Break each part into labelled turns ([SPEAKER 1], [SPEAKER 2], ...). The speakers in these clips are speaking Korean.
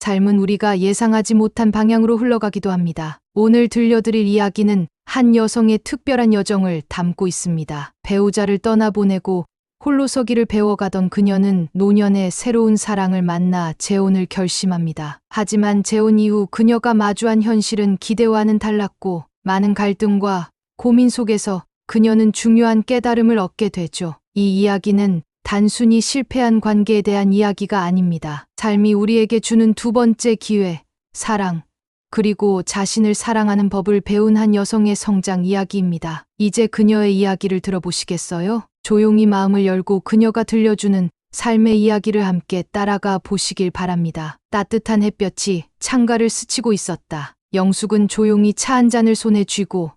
[SPEAKER 1] 삶은 우리가 예상하지 못한 방향으로 흘러가기도 합니다. 오늘 들려드릴 이야기는 한 여성의 특별한 여정을 담고 있습니다. 배우자를 떠나보내고 홀로 서기를 배워가던 그녀는 노년에 새로운 사랑을 만나 재혼을 결심합니다. 하지만 재혼 이후 그녀가 마주한 현실은 기대와는 달랐고 많은 갈등과 고민 속에서 그녀는 중요한 깨달음을 얻게 되죠. 이 이야기는 단순히 실패한 관계에 대한 이야기가 아닙니다. 삶이 우리에게 주는 두 번째 기회, 사랑, 그리고 자신을 사랑하는 법을 배운 한 여성의 성장 이야기입니다. 이제 그녀의 이야기를 들어보시겠어요? 조용히 마음을 열고 그녀가 들려주는 삶의 이야기를 함께 따라가 보시길 바랍니다. 따뜻한 햇볕이 창가를 스치고 있었다. 영숙은 조용히 차 한 잔을 손에 쥐고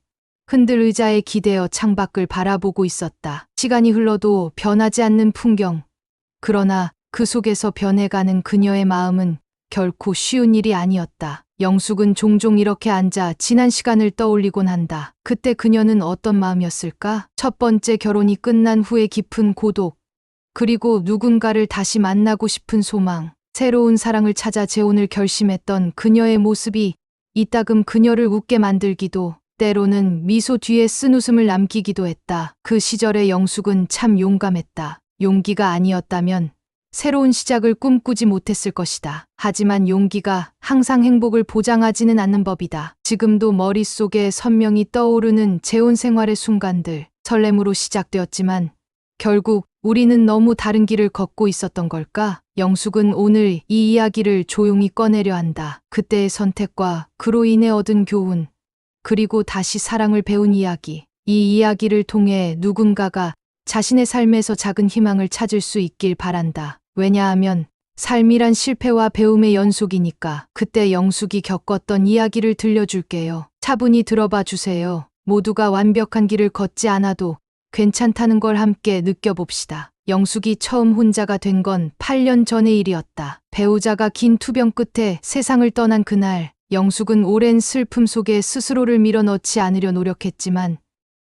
[SPEAKER 1] 흔들 의자에 기대어 창밖을 바라보고 있었다. 시간이 흘러도 변하지 않는 풍경. 그러나 그 속에서 변해가는 그녀의 마음은 결코 쉬운 일이 아니었다. 영숙은 종종 이렇게 앉아 지난 시간을 떠올리곤 한다. 그때 그녀는 어떤 마음이었을까? 첫 번째 결혼이 끝난 후의 깊은 고독, 그리고 누군가를 다시 만나고 싶은 소망, 새로운 사랑을 찾아 재혼을 결심했던 그녀의 모습이 이따금 그녀를 웃게 만들기도, 때로는 미소 뒤에 쓴웃음을 남기기도 했다. 그 시절의 영숙은 참 용감했다. 용기가 아니었다면 새로운 시작을 꿈꾸지 못했을 것이다. 하지만 용기가 항상 행복을 보장하지는 않는 법이다. 지금도 머릿속에 선명히 떠오르는 재혼 생활의 순간들, 설렘으로 시작되었지만 결국 우리는 너무 다른 길을 걷고 있었던 걸까? 영숙은 오늘 이 이야기를 조용히 꺼내려 한다. 그때의 선택과 그로 인해 얻은 교훈, 그리고 다시 사랑을 배운 이야기. 이 이야기를 통해 누군가가 자신의 삶에서 작은 희망을 찾을 수 있길 바란다. 왜냐하면 삶이란 실패와 배움의 연속이니까. 그때 영숙이 겪었던 이야기를 들려줄게요. 차분히 들어봐 주세요. 모두가 완벽한 길을 걷지 않아도 괜찮다는 걸 함께 느껴봅시다. 영숙이 처음 혼자가 된 건 8년 전의 일이었다. 배우자가 긴 투병 끝에 세상을 떠난 그날, 영숙은 오랜 슬픔 속에 스스로를 밀어넣지 않으려 노력했지만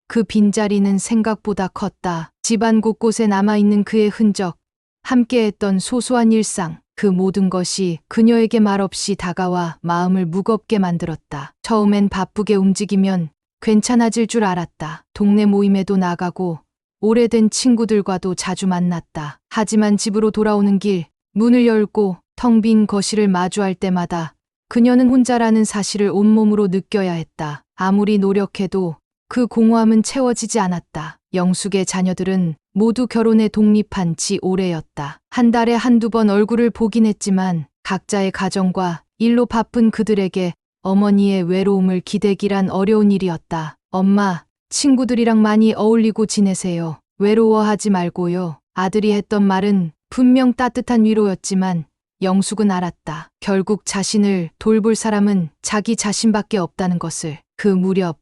[SPEAKER 1] 그 빈자리는 생각보다 컸다. 집안 곳곳에 남아있는 그의 흔적, 함께했던 소소한 일상, 그 모든 것이 그녀에게 말없이 다가와 마음을 무겁게 만들었다. 처음엔 바쁘게 움직이면 괜찮아질 줄 알았다. 동네 모임에도 나가고 오래된 친구들과도 자주 만났다. 하지만 집으로 돌아오는 길, 문을 열고 텅 빈 거실을 마주할 때마다 그녀는 혼자라는 사실을 온몸으로 느껴야 했다. 아무리 노력해도 그 공허함은 채워지지 않았다. 영숙의 자녀들은 모두 결혼에 독립한 지 오래였다. 한 달에 한두 번 얼굴을 보긴 했지만 각자의 가정과 일로 바쁜 그들에게 어머니의 외로움을 기대기란 어려운 일이었다. 엄마, 친구들이랑 많이 어울리고 지내세요. 외로워하지 말고요. 아들이 했던 말은 분명 따뜻한 위로였지만 영숙은 알았다. 결국 자신을 돌볼 사람은 자기 자신밖에 없다는 것을. 그 무렵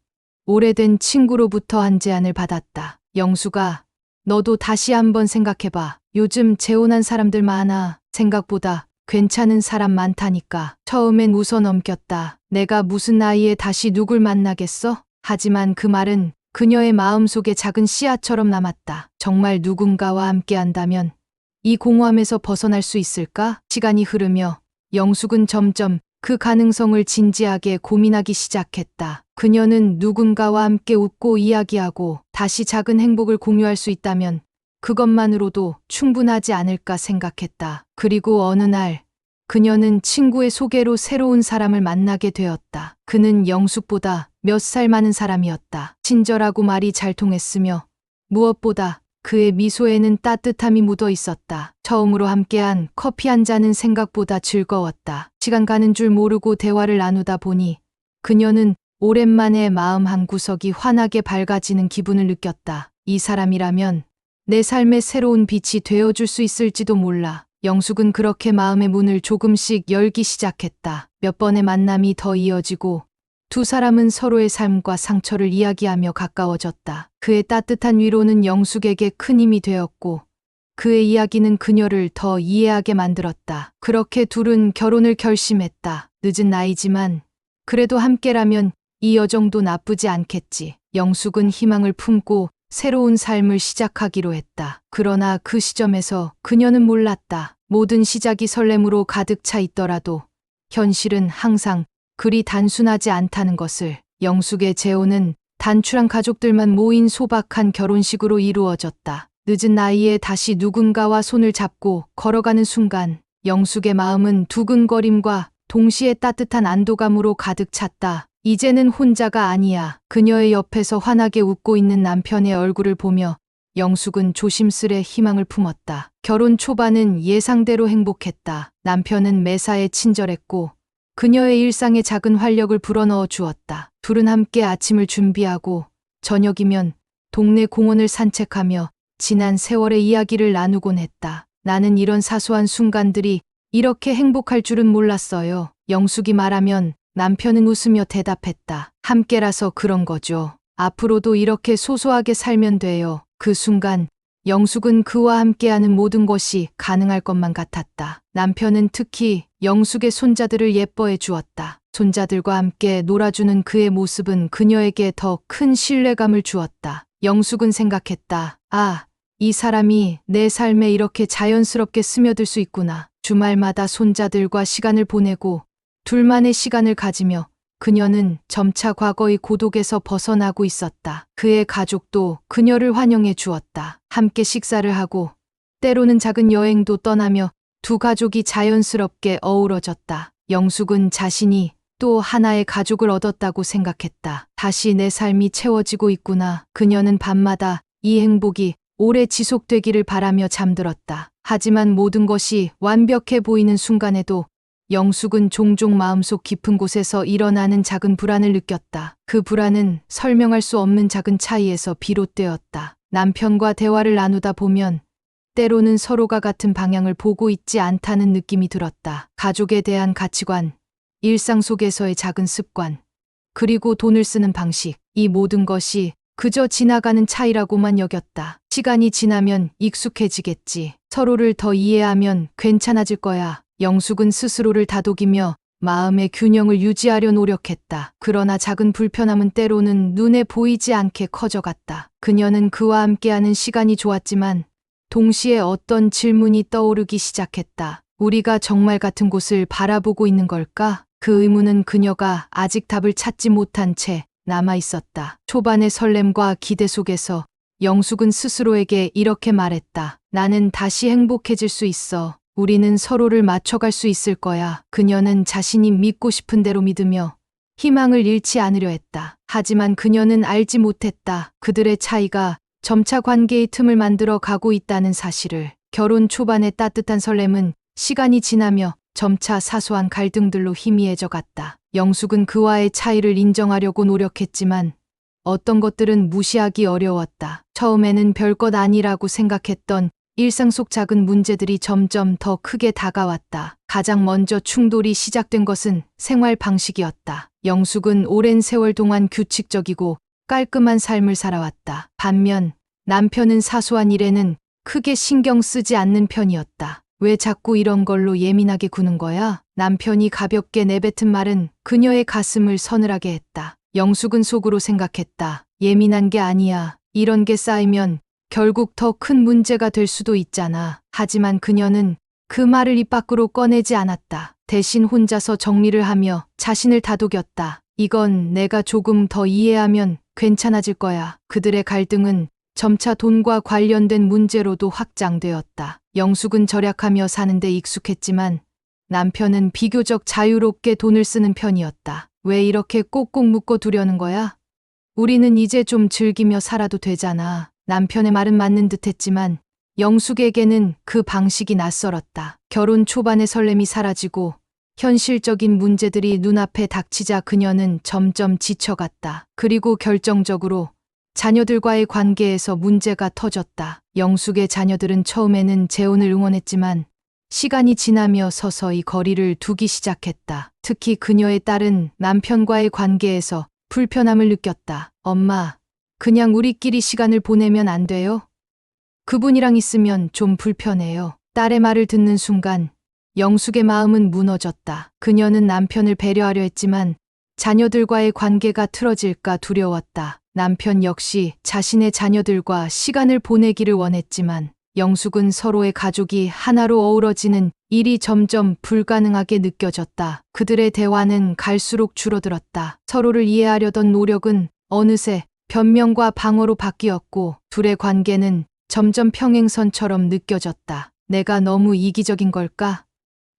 [SPEAKER 1] 오래된 친구로부터 한 제안을 받았다. 영숙아, 너도 다시 한번 생각해봐. 요즘 재혼한 사람들 많아. 생각보다 괜찮은 사람 많다니까. 처음엔 웃어 넘겼다. 내가 무슨 나이에 다시 누굴 만나겠어? 하지만 그 말은 그녀의 마음속에 작은 씨앗처럼 남았다. 정말 누군가와 함께한다면 이 공허함에서 벗어날 수 있을까? 시간이 흐르며 영숙은 점점 그 가능성을 진지하게 고민하기 시작했다. 그녀는 누군가와 함께 웃고 이야기하고 다시 작은 행복을 공유할 수 있다면 그것만으로도 충분하지 않을까 생각했다. 그리고 어느 날 그녀는 친구의 소개로 새로운 사람을 만나게 되었다. 그는 영숙보다 몇 살 많은 사람이었다. 친절하고 말이 잘 통했으며 무엇보다 그의 미소에는 따뜻함이 묻어 있었다. 처음으로 함께한 커피 한 잔은 생각보다 즐거웠다. 시간 가는 줄 모르고 대화를 나누다 보니 그녀는 오랜만에 마음 한구석이 환하게 밝아지는 기분을 느꼈다. 이 사람이라면 내 삶의 새로운 빛이 되어줄 수 있을지도 몰라. 영숙은 그렇게 마음의 문을 조금씩 열기 시작했다. 몇 번의 만남이 더 이어지고 두 사람은 서로의 삶과 상처를 이야기하며 가까워졌다. 그의 따뜻한 위로는 영숙에게 큰 힘이 되었고 그의 이야기는 그녀를 더 이해하게 만들었다. 그렇게 둘은 결혼을 결심했다. 늦은 나이지만 그래도 함께라면 이 여정도 나쁘지 않겠지. 영숙은 희망을 품고 새로운 삶을 시작하기로 했다. 그러나 그 시점에서 그녀는 몰랐다. 모든 시작이 설렘으로 가득 차 있더라도 현실은 항상 그리 단순하지 않다는 것을. 영숙의 재혼은 단출한 가족들만 모인 소박한 결혼식으로 이루어졌다. 늦은 나이에 다시 누군가와 손을 잡고 걸어가는 순간 영숙의 마음은 두근거림과 동시에 따뜻한 안도감으로 가득 찼다. 이제는 혼자가 아니야. 그녀의 옆에서 환하게 웃고 있는 남편의 얼굴을 보며 영숙은 조심스레 희망을 품었다. 결혼 초반은 예상대로 행복했다. 남편은 매사에 친절했고 그녀의 일상에 작은 활력을 불어넣어 주었다. 둘은 함께 아침을 준비하고 저녁이면 동네 공원을 산책하며 지난 세월의 이야기를 나누곤 했다. 나는 이런 사소한 순간들이 이렇게 행복할 줄은 몰랐어요. 영숙이 말하면 남편은 웃으며 대답했다. 함께라서 그런 거죠. 앞으로도 이렇게 소소하게 살면 돼요. 그 순간 영숙은 그와 함께하는 모든 것이 가능할 것만 같았다. 남편은 특히 영숙의 손자들을 예뻐해 주었다. 손자들과 함께 놀아주는 그의 모습은 그녀에게 더 큰 신뢰감을 주었다. 영숙은 생각했다. 아, 이 사람이 내 삶에 이렇게 자연스럽게 스며들 수 있구나. 주말마다 손자들과 시간을 보내고 둘만의 시간을 가지며 그녀는 점차 과거의 고독에서 벗어나고 있었다. 그의 가족도 그녀를 환영해 주었다. 함께 식사를 하고 때로는 작은 여행도 떠나며 두 가족이 자연스럽게 어우러졌다. 영숙은 자신이 또 하나의 가족을 얻었다고 생각했다. 다시 내 삶이 채워지고 있구나. 그녀는 밤마다 이 행복이 오래 지속되기를 바라며 잠들었다. 하지만 모든 것이 완벽해 보이는 순간에도 영숙은 종종 마음속 깊은 곳에서 일어나는 작은 불안을 느꼈다. 그 불안은 설명할 수 없는 작은 차이에서 비롯되었다. 남편과 대화를 나누다 보면 때로는 서로가 같은 방향을 보고 있지 않다는 느낌이 들었다. 가족에 대한 가치관, 일상 속에서의 작은 습관, 그리고 돈을 쓰는 방식, 이 모든 것이 그저 지나가는 차이라고만 여겼다. 시간이 지나면 익숙해지겠지. 서로를 더 이해하면 괜찮아질 거야. 영숙은 스스로를 다독이며 마음의 균형을 유지하려 노력했다. 그러나 작은 불편함은 때로는 눈에 보이지 않게 커져갔다. 그녀는 그와 함께하는 시간이 좋았지만 동시에 어떤 질문이 떠오르기 시작했다. 우리가 정말 같은 곳을 바라보고 있는 걸까? 그 의문은 그녀가 아직 답을 찾지 못한 채 남아 있었다. 초반의 설렘과 기대 속에서 영숙은 스스로에게 이렇게 말했다. 나는 다시 행복해질 수 있어. 우리는 서로를 맞춰갈 수 있을 거야. 그녀는 자신이 믿고 싶은 대로 믿으며 희망을 잃지 않으려 했다. 하지만 그녀는 알지 못했다. 그들의 차이가 점차 관계의 틈을 만들어 가고 있다는 사실을. 결혼 초반의 따뜻한 설렘은 시간이 지나며 점차 사소한 갈등들로 희미해져 갔다. 영숙은 그와의 차이를 인정하려고 노력했지만 어떤 것들은 무시하기 어려웠다. 처음에는 별것 아니라고 생각했던 일상 속 작은 문제들이 점점 더 크게 다가왔다. 가장 먼저 충돌이 시작된 것은 생활 방식이었다. 영숙은 오랜 세월 동안 규칙적이고 깔끔한 삶을 살아왔다. 반면 남편은 사소한 일에는 크게 신경 쓰지 않는 편이었다. 왜 자꾸 이런 걸로 예민하게 구는 거야? 남편이 가볍게 내뱉은 말은 그녀의 가슴을 서늘하게 했다. 영숙은 속으로 생각했다. 예민한 게 아니야. 이런 게 쌓이면 결국 더 큰 문제가 될 수도 있잖아. 하지만 그녀는 그 말을 입 밖으로 꺼내지 않았다. 대신 혼자서 정리를 하며 자신을 다독였다. 이건 내가 조금 더 이해하면 괜찮아질 거야. 그들의 갈등은 점차 돈과 관련된 문제로도 확장되었다. 영숙은 절약하며 사는데 익숙했지만 남편은 비교적 자유롭게 돈을 쓰는 편이었다. 왜 이렇게 꼭꼭 묶어 두려는 거야? 우리는 이제 좀 즐기며 살아도 되잖아. 남편의 말은 맞는 듯했지만 영숙에게는 그 방식이 낯설었다. 결혼 초반의 설렘이 사라지고 현실적인 문제들이 눈앞에 닥치자 그녀는 점점 지쳐갔다. 그리고 결정적으로 자녀들과의 관계에서 문제가 터졌다. 영숙의 자녀들은 처음에는 재혼을 응원했지만 시간이 지나며 서서히 거리를 두기 시작했다. 특히 그녀의 딸은 남편과의 관계에서 불편함을 느꼈다. 엄마, 그냥 우리끼리 시간을 보내면 안 돼요? 그분이랑 있으면 좀 불편해요. 딸의 말을 듣는 순간 영숙의 마음은 무너졌다. 그녀는 남편을 배려하려 했지만 자녀들과의 관계가 틀어질까 두려웠다. 남편 역시 자신의 자녀들과 시간을 보내기를 원했지만 영숙은 서로의 가족이 하나로 어우러지는 일이 점점 불가능하게 느껴졌다. 그들의 대화는 갈수록 줄어들었다. 서로를 이해하려던 노력은 어느새 변명과 방어로 바뀌었고 둘의 관계는 점점 평행선처럼 느껴졌다. 내가 너무 이기적인 걸까?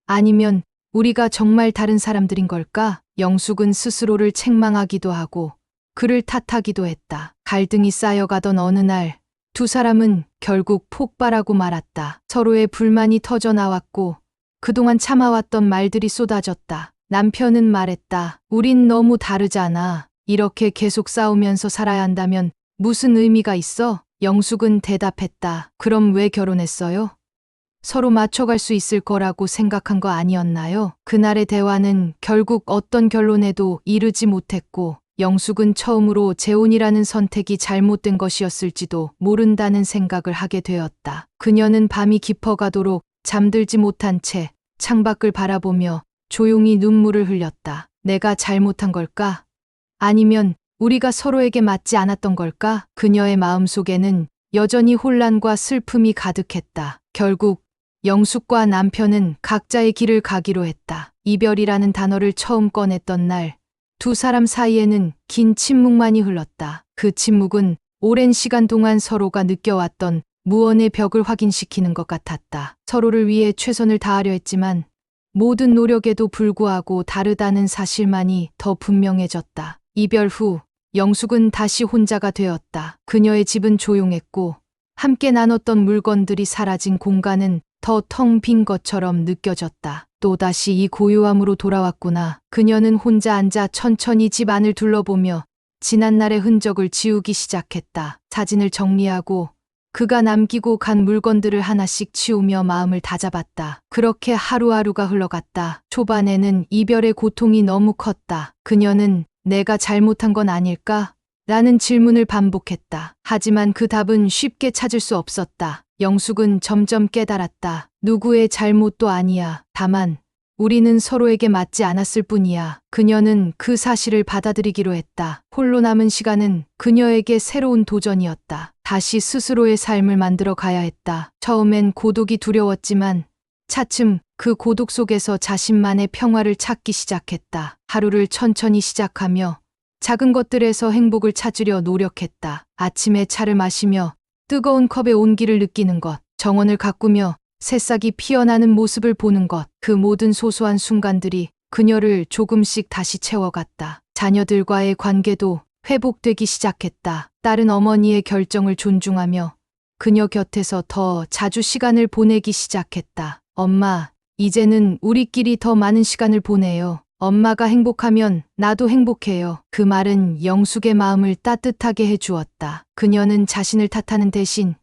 [SPEAKER 1] 아니면 우리가 정말 다른 사람들인 걸까? 영숙은 스스로를 책망하기도 하고 그를 탓하기도 했다. 갈등이 쌓여가던 어느 날 두 사람은 결국 폭발하고 말았다. 서로의 불만이 터져 나왔고 그동안 참아왔던 말들이 쏟아졌다. 남편은 말했다. 우린 너무 다르잖아. 이렇게 계속 싸우면서 살아야 한다면 무슨 의미가 있어? 영숙은 대답했다. 그럼 왜 결혼했어요? 서로 맞춰갈 수 있을 거라고 생각한 거 아니었나요? 그날의 대화는 결국 어떤 결론에도 이르지 못했고 영숙은 처음으로 재혼이라는 선택이 잘못된 것이었을지도 모른다는 생각을 하게 되었다. 그녀는 밤이 깊어가도록 잠들지 못한 채 창밖을 바라보며 조용히 눈물을 흘렸다. 내가 잘못한 걸까? 아니면 우리가 서로에게 맞지 않았던 걸까? 그녀의 마음속에는 여전히 혼란과 슬픔이 가득했다. 결국 영숙과 남편은 각자의 길을 가기로 했다. 이별이라는 단어를 처음 꺼냈던 날 두 사람 사이에는 긴 침묵만이 흘렀다. 그 침묵은 오랜 시간 동안 서로가 느껴왔던 무언의 벽을 확인시키는 것 같았다. 서로를 위해 최선을 다하려 했지만 모든 노력에도 불구하고 다르다는 사실만이 더 분명해졌다. 이별 후 영숙은 다시 혼자가 되었다. 그녀의 집은 조용했고 함께 나눴던 물건들이 사라진 공간은 더 텅 빈 것처럼 느껴졌다. 또다시 이 고요함으로 돌아왔구나. 그녀는 혼자 앉아 천천히 집 안을 둘러보며 지난날의 흔적을 지우기 시작했다. 사진을 정리하고 그가 남기고 간 물건들을 하나씩 치우며 마음을 다잡았다. 그렇게 하루하루가 흘러갔다. 초반에는 이별의 고통이 너무 컸다. 그녀는 내가 잘못한 건 아닐까? 라는 질문을 반복했다. 하지만 그 답은 쉽게 찾을 수 없었다. 영숙은 점점 깨달았다. 누구의 잘못도 아니야. 다만 우리는 서로에게 맞지 않았을 뿐이야. 그녀는 그 사실을 받아들이기로 했다. 홀로 남은 시간은 그녀에게 새로운 도전이었다. 다시 스스로의 삶을 만들어 가야 했다. 처음엔 고독이 두려웠지만 차츰 그 고독 속에서 자신만의 평화를 찾기 시작했다. 하루를 천천히 시작하며 작은 것들에서 행복을 찾으려 노력했다. 아침에 차를 마시며 뜨거운 컵의 온기를 느끼는 것, 정원을 가꾸며 새싹이 피어나는 모습을 보는 것, 그 모든 소소한 순간들이 그녀를 조금씩 다시 채워갔다. 자녀들과의 관계도 회복되기 시작했다. 딸은 어머니의 결정을 존중하며 그녀 곁에서 더 자주 시간을 보내기 시작했다. 엄마, 이제는 우리끼리 더 많은 시간을 보내요. 엄마가 행복하면 나도 행복해요. 그 말은 영숙의 마음을 따뜻하게 해주었다. 그녀는 자신을 탓하는 대신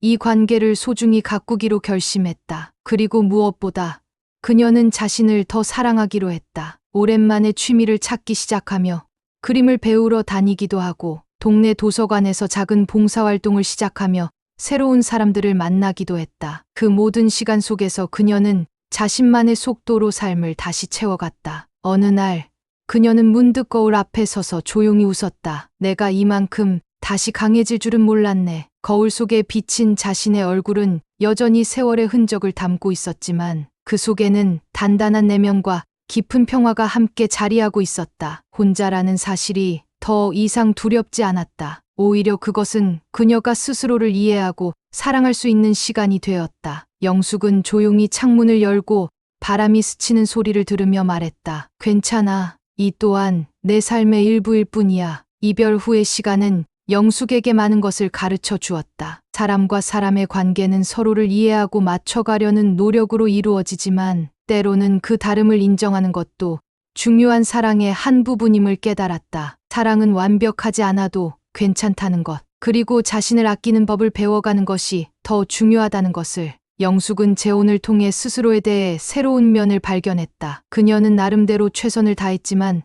[SPEAKER 1] 이 관계를 소중히 가꾸기로 결심했다. 그리고 무엇보다 그녀는 자신을 더 사랑하기로 했다. 오랜만에 취미를 찾기 시작하며 그림을 배우러 다니기도 하고 동네 도서관에서 작은 봉사활동을 시작하며 새로운 사람들을 만나기도 했다. 그 모든 시간 속에서 그녀는 자신만의 속도로 삶을 다시 채워갔다. 어느 날 그녀는 문득 거울 앞에 서서 조용히 웃었다. 내가 이만큼 다시 강해질 줄은 몰랐네. 거울 속에 비친 자신의 얼굴은 여전히 세월의 흔적을 담고 있었지만 그 속에는 단단한 내면과 깊은 평화가 함께 자리하고 있었다. 혼자라는 사실이 더 이상 두렵지 않았다. 오히려 그것은 그녀가 스스로를 이해하고 사랑할 수 있는 시간이 되었다. 영숙은 조용히 창문을 열고 바람이 스치는 소리를 들으며 말했다. 괜찮아. 이 또한 내 삶의 일부일 뿐이야. 이별 후의 시간은 영숙에게 많은 것을 가르쳐 주었다. 사람과 사람의 관계는 서로를 이해하고 맞춰가려는 노력으로 이루어지지만 때로는 그 다름을 인정하는 것도 중요한 사랑의 한 부분임을 깨달았다. 사랑은 완벽하지 않아도 괜찮다는 것, 그리고 자신을 아끼는 법을 배워가는 것이 더 중요하다는 것을 영숙은 재혼을 통해 스스로에 대해 새로운 면을 발견했다. 그녀는 나름대로 최선을 다했지만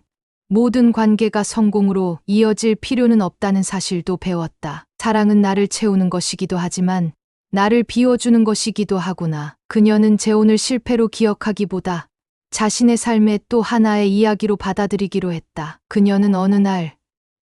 [SPEAKER 1] 모든 관계가 성공으로 이어질 필요는 없다는 사실도 배웠다. 사랑은 나를 채우는 것이기도 하지만 나를 비워주는 것이기도 하구나. 그녀는 재혼을 실패로 기억하기보다 자신의 삶의 또 하나의 이야기로 받아들이기로 했다. 그녀는 어느 날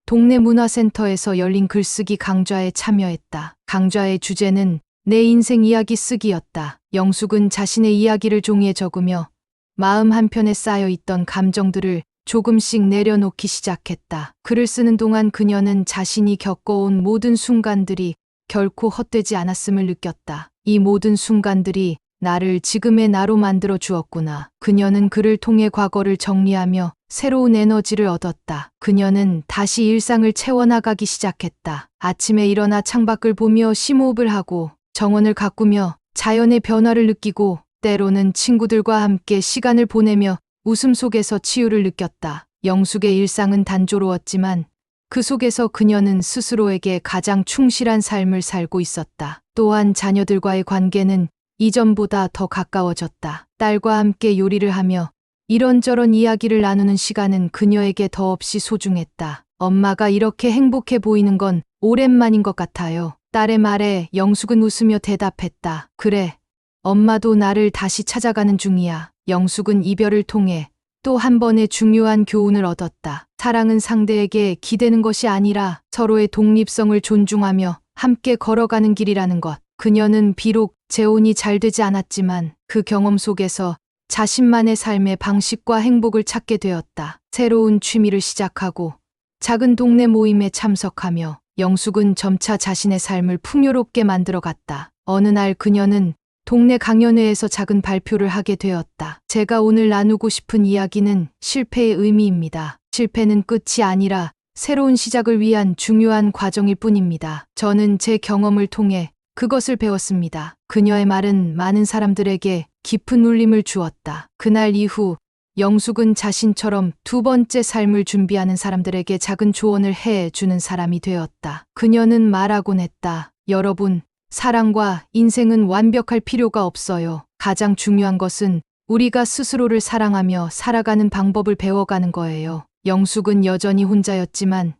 [SPEAKER 1] 동네 문화센터에서 열린 글쓰기 강좌에 참여했다. 강좌의 주제는 내 인생 이야기 쓰기였다. 영숙은 자신의 이야기를 종이에 적으며 마음 한편에 쌓여 있던 감정들을 조금씩 내려놓기 시작했다. 글을 쓰는 동안 그녀는 자신이 겪어온 모든 순간들이 결코 헛되지 않았음을 느꼈다. 이 모든 순간들이 나를 지금의 나로 만들어 주었구나. 그녀는 글을 통해 과거를 정리하며 새로운 에너지를 얻었다. 그녀는 다시 일상을 채워나가기 시작했다. 아침에 일어나 창밖을 보며 심호흡을 하고 정원을 가꾸며 자연의 변화를 느끼고 때로는 친구들과 함께 시간을 보내며 웃음 속에서 치유를 느꼈다. 영숙의 일상은 단조로웠지만 그 속에서 그녀는 스스로에게 가장 충실한 삶을 살고 있었다. 또한 자녀들과의 관계는 이전보다 더 가까워졌다. 딸과 함께 요리를 하며 이런저런 이야기를 나누는 시간은 그녀에게 더없이 소중했다. 엄마가 이렇게 행복해 보이는 건 오랜만인 것 같아요. 딸의 말에 영숙은 웃으며 대답했다. 그래, 엄마도 나를 다시 찾아가는 중이야. 영숙은 이별을 통해 또 한 번의 중요한 교훈을 얻었다. 사랑은 상대에게 기대는 것이 아니라 서로의 독립성을 존중하며 함께 걸어가는 길이라는 것. 그녀는 비록 재혼이 잘 되지 않았지만 그 경험 속에서 자신만의 삶의 방식과 행복을 찾게 되었다. 새로운 취미를 시작하고 작은 동네 모임에 참석하며 영숙은 점차 자신의 삶을 풍요롭게 만들어갔다. 어느 날 그녀는 동네 강연회에서 작은 발표를 하게 되었다. 제가 오늘 나누고 싶은 이야기는 실패의 의미입니다. 실패는 끝이 아니라 새로운 시작을 위한 중요한 과정일 뿐입니다. 저는 제 경험을 통해 그것을 배웠습니다. 그녀의 말은 많은 사람들에게 깊은 울림을 주었다. 그날 이후 영숙은 자신처럼 두 번째 삶을 준비하는 사람들에게 작은 조언을 해주는 사람이 되었다. 그녀는 말하곤 했다. 여러분, 사랑과 인생은 완벽할 필요가 없어요. 가장 중요한 것은 우리가 스스로를 사랑하며 살아가는 방법을 배워가는 거예요. 영숙은 여전히 혼자였지만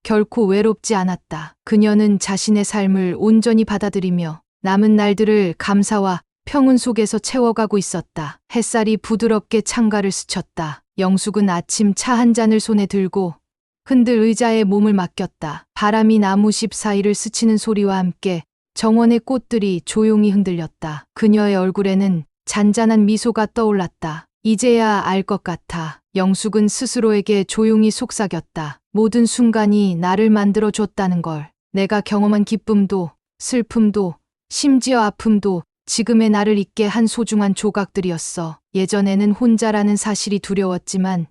[SPEAKER 1] 결코 외롭지 않았다. 그녀는 자신의 삶을 온전히 받아들이며 남은 날들을 감사와 평온 속에서 채워가고 있었다. 햇살이 부드럽게 창가를 스쳤다. 영숙은 아침 차 한 잔을 손에 들고 흔들 의자에 몸을 맡겼다. 바람이 나무십 사이를 스치는 소리와 함께 정원의 꽃들이 조용히 흔들렸다. 그녀의 얼굴에는 잔잔한 미소가 떠올랐다. 이제야 알 것 같아. 영숙은 스스로에게 조용히 속삭였다. 모든 순간이 나를 만들어 줬다는 걸. 내가 경험한 기쁨도, 슬픔도, 심지어 아픔도 지금의 나를 있게 한 소중한 조각들이었어. 예전에는 혼자라는 사실이 두려웠지만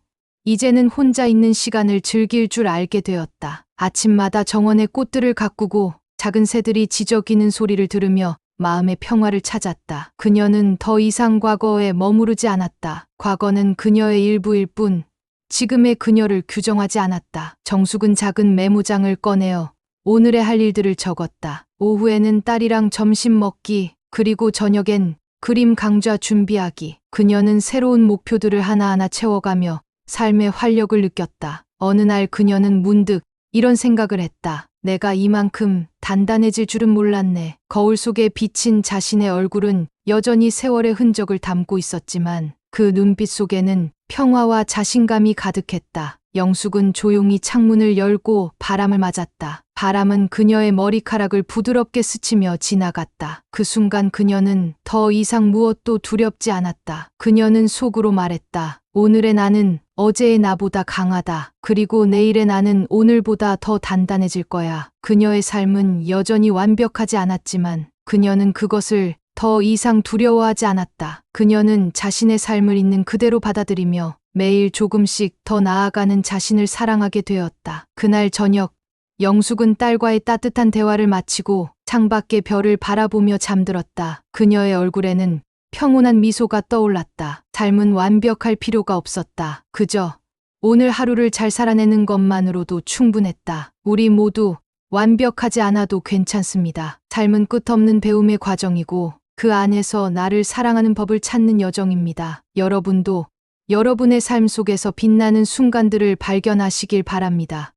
[SPEAKER 1] 이제는 혼자 있는 시간을 즐길 줄 알게 되었다. 아침마다 정원의 꽃들을 가꾸고 작은 새들이 지저귀는 소리를 들으며 마음의 평화를 찾았다. 그녀는 더 이상 과거에 머무르지 않았다. 과거는 그녀의 일부일 뿐 지금의 그녀를 규정하지 않았다. 정숙은 작은 메모장을 꺼내어 오늘의 할 일들을 적었다. 오후에는 딸이랑 점심 먹기, 그리고 저녁엔 그림 강좌 준비하기. 그녀는 새로운 목표들을 하나하나 채워가며 삶의 활력을 느꼈다. 어느 날 그녀는 문득 이런 생각을 했다. 내가 이만큼 단단해질 줄은 몰랐네. 거울 속에 비친 자신의 얼굴은 여전히 세월의 흔적을 담고 있었지만 그 눈빛 속에는 평화와 자신감이 가득했다. 영숙은 조용히 창문을 열고 바람을 맞았다. 바람은 그녀의 머리카락을 부드럽게 스치며 지나갔다. 그 순간 그녀는 더 이상 무엇도 두렵지 않았다. 그녀는 속으로 말했다. 오늘의 나는 어제의 나보다 강하다. 그리고 내일의 나는 오늘보다 더 단단해질 거야. 그녀의 삶은 여전히 완벽하지 않았지만 그녀는 그것을 더 이상 두려워하지 않았다. 그녀는 자신의 삶을 있는 그대로 받아들이며 매일 조금씩 더 나아가는 자신을 사랑하게 되었다. 그날 저녁, 영숙은 딸과의 따뜻한 대화를 마치고 창밖의 별을 바라보며 잠들었다. 그녀의 얼굴에는 평온한 미소가 떠올랐다. 삶은 완벽할 필요가 없었다. 그저 오늘 하루를 잘 살아내는 것만으로도 충분했다. 우리 모두 완벽하지 않아도 괜찮습니다. 삶은 끝없는 배움의 과정이고 그 안에서 나를 사랑하는 법을 찾는 여정입니다. 여러분도 여러분의 삶 속에서 빛나는 순간들을 발견하시길 바랍니다.